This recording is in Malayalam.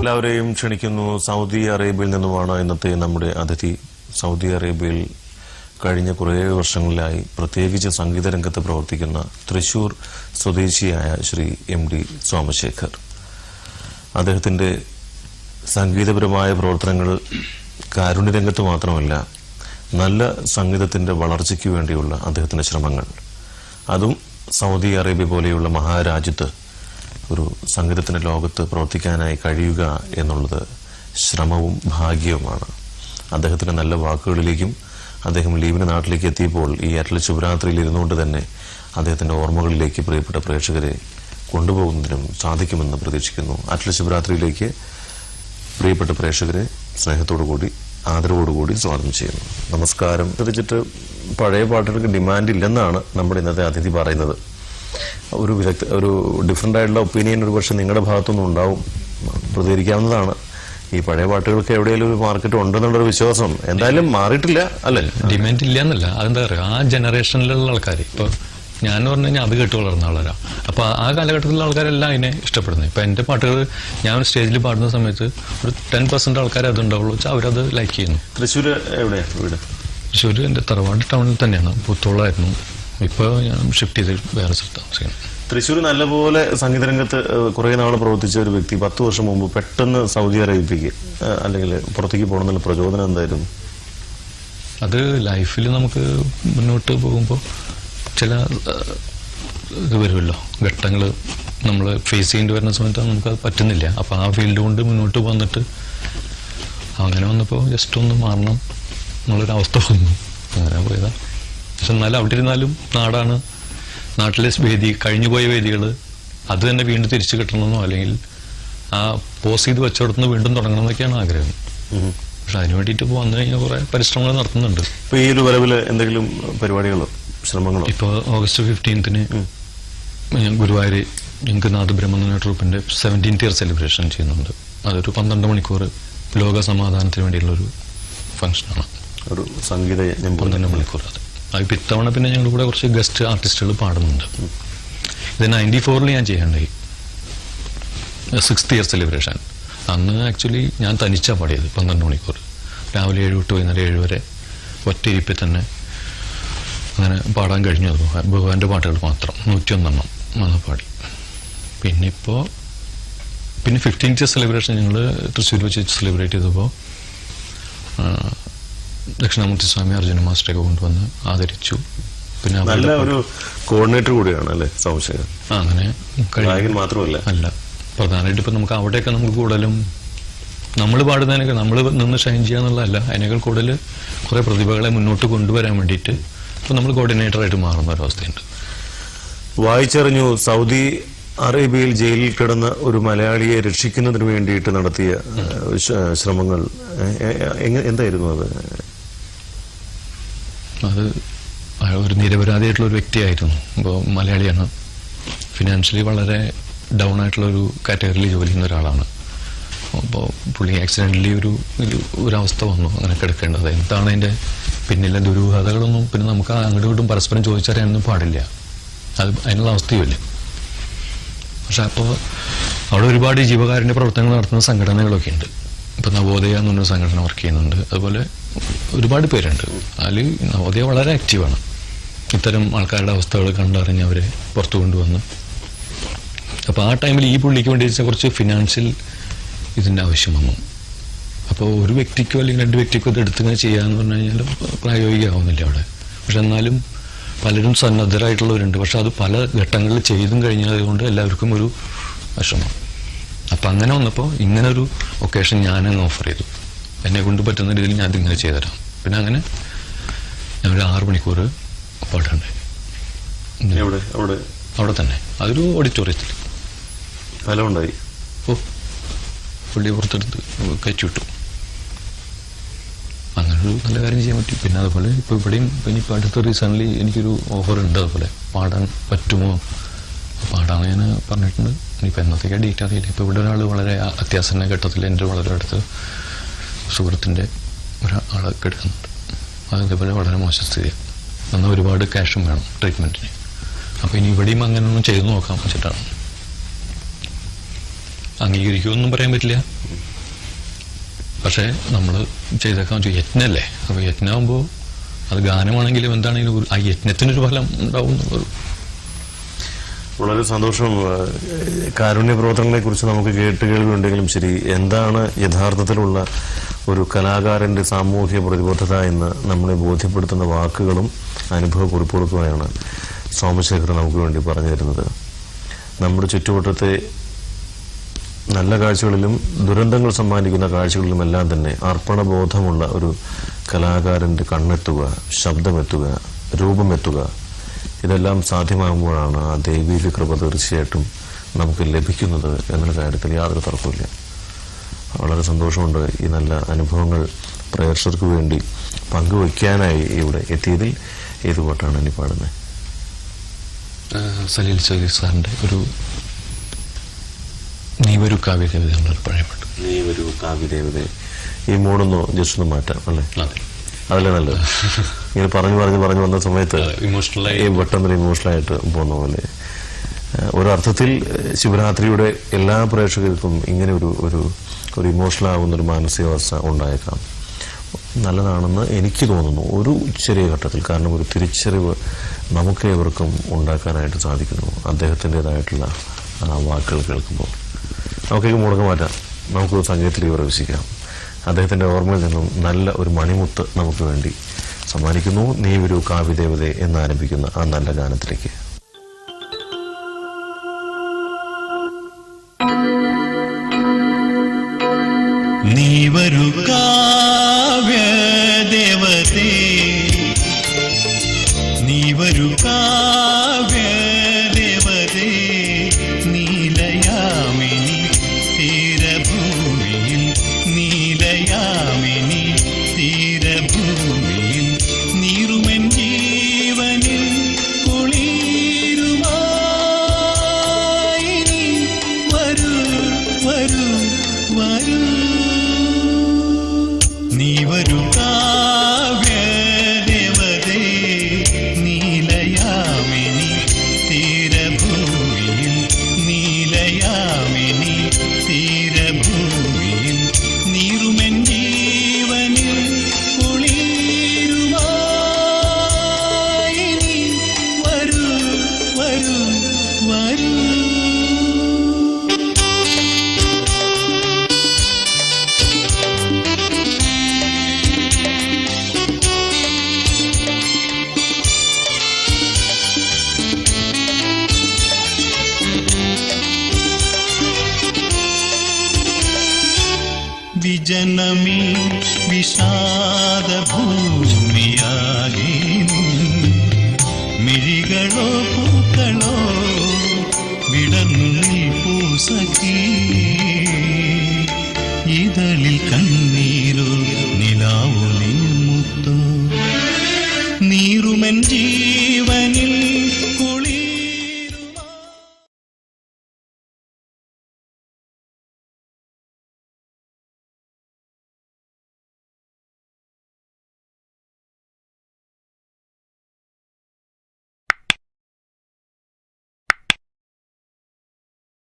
എല്ലാവരെയും ക്ഷണിക്കുന്നു. സൗദി അറേബ്യയിൽ നിന്നുമാണ് ഇന്നത്തെ നമ്മുടെ അതിഥി. സൗദി അറേബ്യയിൽ കഴിഞ്ഞ കുറേ വർഷങ്ങളിലായി പ്രത്യേകിച്ച് സംഗീത രംഗത്ത് പ്രവർത്തിക്കുന്ന തൃശൂർ സ്വദേശിയായ ശ്രീ MD സോമശേഖർ. അദ്ദേഹത്തിന്റെ സംഗീതപരമായ പ്രവർത്തനങ്ങൾ കാരുണ്യരംഗത്ത് മാത്രമല്ല, നല്ല സംഗീതത്തിന്റെ വളർച്ചയ്ക്ക് വേണ്ടിയുള്ള അദ്ദേഹത്തിന്റെ ശ്രമങ്ങൾ, അതും സൗദി അറേബ്യ പോലെയുള്ള മഹാരാജ്യത്ത് ഒരു സംഗീതത്തിന്റെ ലോകത്ത് പ്രവർത്തിക്കാനായി കഴിയുക എന്നുള്ളത് ശ്രമവും ഭാഗ്യവുമാണ്. അദ്ദേഹത്തിന്റെ നല്ല വാക്കുകളിലേക്കും അദ്ദേഹം ലീവിന് നാട്ടിലേക്ക് എത്തിയപ്പോൾ ഈ അറ്റൽ ശിവരാത്രിയിൽ ഇരുന്നുകൊണ്ട് തന്നെ അദ്ദേഹത്തിന്റെ ഓർമ്മകളിലേക്ക് പ്രിയപ്പെട്ട പ്രേക്ഷകരെ കൊണ്ടുപോകുന്നതിനും സാധിക്കുമെന്ന് പ്രതീക്ഷിക്കുന്നു. അറ്റൽ ശിവരാത്രിയിലേക്ക് പ്രിയപ്പെട്ട പ്രേക്ഷകരെ സ്നേഹത്തോടുകൂടി ആദരവോടുകൂടി സ്വാഗതം ചെയ്യുന്നു. നമസ്കാരം. തിരിച്ചിട്ട് പഴയ പാട്ടുകൾക്ക് ഡിമാൻഡ് ഇല്ലെന്നാണ് നമ്മുടെ ഇന്നത്തെ അതിഥി പറയുന്നത്. ഒരു ഡിഫറെന്റ് ആയിട്ടുള്ള ഒപ്പീനിയൻ ഒരു പക്ഷെ നിങ്ങളുടെ ഭാഗത്തുനിന്നും ഉണ്ടാവും, പ്രതികരിക്കാവുന്നതാണ്. ഈ പഴയ പാട്ടുകൾക്ക് എവിടെയെങ്കിലും ഒരു മാർക്കറ്റ് ഉണ്ടെന്നുള്ളൊരു വിശ്വാസം എന്തായാലും മാറിയിട്ടില്ല അല്ലേ? ഡിമാൻഡ് ഇല്ല എന്നല്ല, അതെന്താ പറയുക, ആ ജനറേഷനിലുള്ള ആൾക്കാർ, ഇപ്പൊ ഞാൻ പറഞ്ഞു കഴിഞ്ഞാൽ അത് കേട്ട് വളർന്ന ആളാണ്. അപ്പൊ ആ കാലഘട്ടത്തിലുള്ള ആൾക്കാരെല്ലാം അതിനെ ഇഷ്ടപ്പെടുന്നത്. ഇപ്പൊ എന്റെ പാട്ടുകൾ ഞാൻ സ്റ്റേജിൽ പാടുന്ന സമയത്ത് ഒരു 10% ആൾക്കാർ അതുണ്ടാവുള്ളൂ വെച്ചാൽ അവരത് ലൈക്ക് ചെയ്യുന്നു. തൃശ്ശൂർ എവിടെയാണ് വീട്? തൃശ്ശൂർ എന്റെ തറവാട് ടൗണിൽ തന്നെയാണ്, പുത്തോളായിരുന്നു. ഇപ്പൊ ഞാൻ ഷിഫ്റ്റ് ചെയ്ത് വേറെ സ്ഥലത്താണ്. തൃശ്ശൂർ നല്ലപോലെ സംഗീതരംഗത്ത് കുറെ നാൾ പ്രവർത്തിച്ച ഒരു വ്യക്തി 10 വർഷം മുമ്പ് പെട്ടെന്ന് സൗദി അറേബ്യക്ക് അല്ലെങ്കിൽ പുറത്തേക്ക് പോകണമെന്നുള്ള പ്രചോദനം എന്തായിരുന്നു? അത് ലൈഫിൽ നമുക്ക് മുന്നോട്ട് പോകുമ്പോൾ ചില ഇത് വരുമല്ലോ, ഘട്ടങ്ങൾ നമ്മൾ ഫേസ് ചെയ്യേണ്ടി വരുന്ന സമയത്ത് നമുക്കത് പറ്റുന്നില്ല. അപ്പോൾ ആ ഫീൽഡ് കൊണ്ട് മുന്നോട്ട് വന്നിട്ട് അങ്ങനെ വന്നപ്പോൾ ജസ്റ്റ് ഒന്ന് മാറണം എന്നുള്ളൊരവസ്ഥ വന്നു, അങ്ങനെ പോയതാ. പക്ഷെ എന്നാലും അവിടെ ഇരുന്നാലും നാടാണ്, നാട്ടിലെ വേദി, കഴിഞ്ഞുപോയ വേദികൾ അത് തന്നെ വീണ്ടും തിരിച്ചു കിട്ടണമെന്നോ അല്ലെങ്കിൽ ആ പോസ് ചെയ്ത് വെച്ചോടത്തുനിന്ന് വീണ്ടും തുടങ്ങണം എന്നൊക്കെയാണ് ആഗ്രഹം. പക്ഷെ അതിന് വേണ്ടിയിട്ട് ഇപ്പോൾ വന്നു കഴിഞ്ഞാൽ കുറെ പരിശ്രമങ്ങൾ നടത്തുന്നുണ്ട്. ഇപ്പോൾ ഈ ഒരു വരവിൽ എന്തെങ്കിലും പരിപാടികളോ ശ്രമങ്ങളോ? ഇപ്പോൾ August 15 ഗുരുവായൂർ ഞങ്ങൾക്ക് നാദബ്രഹ്മ ട്രൂപ്പിന്റെ 17th ഇയർ സെലിബ്രേഷൻ ചെയ്യുന്നുണ്ട്. അതൊരു 12 മണിക്കൂർ ലോക സമാധാനത്തിന് വേണ്ടിയുള്ളൊരു ഫംഗ്ഷനാണ്. ഒരു സംഗീത 12 മണിക്കൂർ. അത് ഇത്തവണ പിന്നെ ഞങ്ങളുടെ കൂടെ കുറച്ച് ഗസ്റ്റ് ആർട്ടിസ്റ്റുകൾ പാടുന്നുണ്ട്. ഇത് 94 ഞാൻ ചെയ്യേണ്ടായി 6th ഇയർ സെലിബ്രേഷൻ. അന്ന് ആക്ച്വലി ഞാൻ തനിച്ചാണ് പാടിയത് 12 മണിക്കൂർ, രാവിലെ 7 തൊട്ട് വൈകുന്നേരം 7 വരെ ഒറ്റ ഇരിപ്പിൽ തന്നെ അങ്ങനെ പാടാൻ കഴിഞ്ഞു. അത് ഭഗവാന്റെ പാട്ടുകൾ മാത്രം 101 അത് പാടി. പിന്നെ 15th സെലിബ്രേഷൻ ഞങ്ങൾ തൃശ്ശൂർ വെച്ച് സെലിബ്രേറ്റ് ചെയ്തപ്പോൾ ദക്ഷിണാമൂർത്തി സ്വാമി അർജുന മാസ്റ്ററൊക്കെ കൊണ്ടുവന്ന് ആദരിച്ചു. പിന്നെ നല്ല ഒരു കോർഡിനേറ്റർ കൂടിയാണ് അല്ലേ സോമശേഖർ? അങ്ങനെ മാത്രമല്ല അല്ല, പ്രധാനമായിട്ട് ഇപ്പം നമുക്ക് അവിടെയൊക്കെ നമുക്ക് കൂടുതലും നമ്മൾ പാടുന്നതിനൊക്കെ നമ്മൾ നിന്ന് ഷൈൻ ചെയ്യാന്നുള്ളതല്ല, അതിനേക്കാൾ കൂടുതൽ കുറെ പ്രതിഭകളെ മുന്നോട്ട് കൊണ്ടുവരാൻ വേണ്ടിയിട്ട് ഇപ്പം നമ്മൾ കോർഡിനേറ്ററായിട്ട് മാറുന്ന ഒരവസ്ഥയുണ്ട്. വായിച്ചറിഞ്ഞു സൗദി അറേബ്യയിൽ ജയിലിൽ കിടന്ന ഒരു മലയാളിയെ രക്ഷിക്കുന്നതിന് വേണ്ടിയിട്ട് നടത്തിയ ശ്രമങ്ങൾ എന്തായിരുന്നു? അത് ഒരു നിരപരാധിയായിട്ടുള്ള ഒരു വ്യക്തിയായിരുന്നു. ഇപ്പോൾ മലയാളിയാണ്, ഫിനാൻഷ്യലി വളരെ ഡൗൺ ആയിട്ടുള്ള ഒരു കാറ്റഗറിയിൽ ജോലി ചെയ്യുന്ന ഒരാളാണ്. അപ്പോൾ പുള്ളി ആക്സിഡൻ്റലി ഒരവസ്ഥ വന്നു, അങ്ങനെ കിടക്കേണ്ടത്. എന്താണ് അതിൻ്റെ പിന്നിലെ ദുരൂഹതകളൊന്നും പിന്നെ നമുക്ക് അങ്ങോട്ടും ഇങ്ങോട്ടും പരസ്പരം ചോദിച്ചറിയാനൊന്നും പാടില്ല, അത് അതിനുള്ള അവസ്ഥയുമില്ല. പക്ഷെ അപ്പോൾ അവിടെ ഒരുപാട് ജീവകാരുണ്യ പ്രവർത്തനങ്ങൾ നടത്തുന്ന സംഘടനകളൊക്കെ ഉണ്ട്. ഇപ്പം നവോദയ എന്ന് പറഞ്ഞൊരു സംഘടന വർക്ക് ചെയ്യുന്നുണ്ട്. അതുപോലെ ഒരുപാട് പേരുണ്ട്. അതിൽ നവോദയ വളരെ ആക്റ്റീവാണ്. ഇത്തരം ആൾക്കാരുടെ അവസ്ഥകൾ കണ്ടറിഞ്ഞ് അവരെ പുറത്തു കൊണ്ടുവന്ന്. അപ്പോൾ ആ ടൈമിൽ ഈ പുള്ളിക്ക് വേണ്ടി കുറച്ച് ഫിനാൻഷ്യൽ ഇതിൻ്റെ ആവശ്യം വന്നു. അപ്പോൾ ഒരു വ്യക്തിക്കോ അല്ലെങ്കിൽ 2 വ്യക്തിക്കോ ഇത് എടുത്തിങ്ങനെ ചെയ്യാന്ന് പറഞ്ഞു കഴിഞ്ഞാൽ പ്രായോഗികമാവുന്നില്ല അവിടെ. പക്ഷെ എന്നാലും പലരും സന്നദ്ധരായിട്ടുള്ളവരുണ്ട്. പക്ഷെ അത് പല ഘട്ടങ്ങളിൽ ചെയ്തും കഴിഞ്ഞതുകൊണ്ട് എല്ലാവർക്കും ഒരു വിഷമം. അപ്പം അങ്ങനെ വന്നപ്പോൾ ഇങ്ങനൊരു ഒക്കേഷൻ ഞാനങ്ങ് ഓഫർ ചെയ്തു. എന്നെ കൊണ്ട് പറ്റുന്ന രീതിയിൽ ഞാൻ അതിങ്ങനെ ചെയ്തുതരാം. പിന്നെ അങ്ങനെ ഞങ്ങൾ 6 മണിക്കൂർ പാടുണ്ടായി അവിടെ തന്നെ. അതൊരു ഓഡിറ്റോറിയത്തിൽ ഫലമുണ്ടായി. പുള്ളി പുറത്തെടുത്ത് കയറ്റി വിട്ടു. അങ്ങനൊരു നല്ല കാര്യം ചെയ്യാൻ പറ്റും. പിന്നെ അതുപോലെ ഇപ്പോൾ ഇവിടെയും ഇനിയിപ്പോൾ അടുത്ത റീസെൻ്റ്ലി എനിക്കൊരു ഓഫർ ഉണ്ട്, അതുപോലെ പാടാൻ പറ്റുമോ പാടാന്ന് ഞാൻ പറഞ്ഞിട്ടുണ്ട്. ഇനിയിപ്പോൾ എന്നത്തേക്കാണ് ഡേറ്റ് അറിയില്ല. ഇപ്പോൾ ഇവിടെ ഒരാൾ വളരെ അത്യാസന്ന ഘട്ടത്തിൽ എൻ്റെ വളരെ അടുത്ത് സുഹൃത്തിൻ്റെ ഒരാളെ എടുക്കുന്നുണ്ട്. അതേപോലെ വളരെ മോശം സ്ഥിതിയാണ്. എന്നാൽ ഒരുപാട് ക്യാഷും വേണം ട്രീറ്റ്മെൻറ്റിന്. അപ്പോൾ ഇനി ഇവിടെയും അങ്ങനെ ഒന്നും ചെയ്ത് നോക്കാൻ വെച്ചിട്ടാണ്. അംഗീകരിക്കുമെന്നും പറയാൻ പറ്റില്ല. പക്ഷെ നമ്മൾ ചെയ്തേക്കാൻ യജ്ഞല്ലേ, അപ്പൊ യജ്ഞമാകുമ്പോൾ അത് ഗാനമാണെങ്കിലും എന്താണെങ്കിലും ആ യജ്ഞത്തിനൊരു ഫലം ഉണ്ടാവും എന്നുള്ളൊരു. വളരെ സന്തോഷം. കാരുണ്യ പ്രവർത്തനങ്ങളെ കുറിച്ച് നമുക്ക് കേട്ടുകേൾവിയുണ്ടെങ്കിലും ശരി, എന്താണ് യഥാർത്ഥത്തിലുള്ള ഒരു കലാകാരന്റെ സാമൂഹ്യ പ്രതിബദ്ധത എന്ന് നമ്മളെ ബോധ്യപ്പെടുത്തുന്ന വാക്കുകളും അനുഭവ കുറിപ്പുകളുമാണ് സോമശേഖർ നമുക്ക് വേണ്ടി പറഞ്ഞു തരുന്നത്. നമ്മുടെ ചുറ്റുവട്ടത്തെ നല്ല കാഴ്ചകളിലും ദുരന്തങ്ങൾ സമ്മാനിക്കുന്ന കാഴ്ചകളിലുമെല്ലാം തന്നെ അർപ്പണബോധമുള്ള ഒരു കലാകാരന്റെ കണ്ണെത്തുക, ശബ്ദമെത്തുക, രൂപമെത്തുക, ഇതെല്ലാം സാധ്യമാകുമ്പോഴാണ് ആ ദൈവിക കൃപ തീർച്ചയായിട്ടും നമുക്ക് ലഭിക്കുന്നത് എന്നുള്ള കാര്യത്തിൽ യാതൊരു തർക്കമില്ല. വളരെ സന്തോഷമുണ്ട് ഈ നല്ല അനുഭവങ്ങൾ പ്രേക്ഷകർക്ക് വേണ്ടി പങ്കുവയ്ക്കാനായി ഇവിടെ എത്തിയതിൽ. ഏത് പാട്ടാണ് ഇനി പാടുന്നത്? സലീൽ ചൗധരി സാറിന്റെ ഒരു നീ വരൂ കാവ്യദേവത എന്നൊരു പഴയ പാട്ട്. നീ വരൂ കാവ്യദേവത. ഈ മൂടൊന്നോ ജസ്റ്റ് ഒന്ന് മാറ്റാം അല്ലേ? അതല്ലേ നല്ലത്. ഇങ്ങനെ പറഞ്ഞു വന്ന സമയത്ത് പെട്ടെന്നൊരു ഇമോഷണലായിട്ട് പോകുന്ന പോലെ ഒരർത്ഥത്തിൽ ശിവരാത്രിയുടെ എല്ലാ പ്രേക്ഷകർക്കും ഇങ്ങനെ ഒരു ഇമോഷണൽ ആകുന്നൊരു മാനസികാവസ്ഥ ഉണ്ടായേക്കാം. നല്ലതാണെന്ന് എനിക്ക് തോന്നുന്നു ഒരു ചെറിയ ഘട്ടത്തിൽ. കാരണം ഒരു തിരിച്ചറിവ് നമുക്ക് ഏവർക്കും ഉണ്ടാക്കാനായിട്ട് സാധിക്കുന്നു അദ്ദേഹത്തിൻ്റെതായിട്ടുള്ള വാക്കുകൾ കേൾക്കുമ്പോൾ. നമുക്കൊക്കെ മുടക്കം മാറ്റാം, നമുക്ക് സംഗീതത്തിലേക്ക് പ്രവേശിക്കാം. അദ്ദേഹത്തിൻ്റെ ഓർമ്മയിൽ നിന്നും നല്ല ഒരു മണിമുത്ത് നമുക്ക് വേണ്ടി സമ്മാനിക്കുന്നു. നീ ഒരു കാവ്യദേവതയെ എന്നാരംഭിക്കുന്ന ആ നല്ല ഗാനത്തിലേക്ക്. നീ വരൂ കാവ്യദേവതേ, നീ വരൂ കാവ്യദേവതേ, നീലയാമിനി തീരഭൂമിയിൽ, നീലയാമിനി തീരഭൂമിയിൽ, നീറുമെൻ ജീവനിൽ കുളിരുമായി നീ വരൂ വരൂ വരൂ. നീ വരൂ കാവ്യദേവതേ, നീലയാമിനി തീരഭൂമിയിൽ, നീലയാമിനി തീരഭൂമിയിൽ, നീറുമെൻ ജീവനിൽ കുളിരുമായി നീ വരൂ വരൂ വരൂ. വിജനമീ വിഷാദഭൂമിയാകെ മിഴികളോ പൂക്കളോ വിടന്നു നിൽപ്പൂ സഖീ.